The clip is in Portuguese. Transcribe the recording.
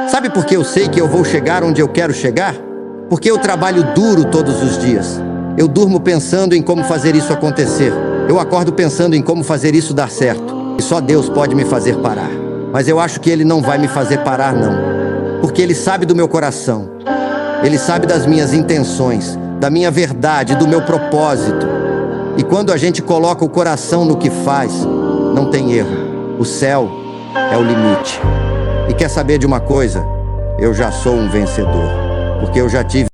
Sabe por que eu sei que eu vou chegar onde eu quero chegar? Porque eu trabalho duro todos os dias. Eu durmo pensando em como fazer isso acontecer. Eu acordo pensando em como fazer isso dar certo. E só Deus pode me fazer parar. Mas eu acho que Ele não vai me fazer parar, não. Porque Ele sabe do meu coração. Ele sabe das minhas intenções, da minha verdade, do meu propósito. E quando a gente coloca o coração no que faz, não tem erro. O céu é o limite. E quer saber de uma coisa? Eu já sou um vencedor. Porque eu já tive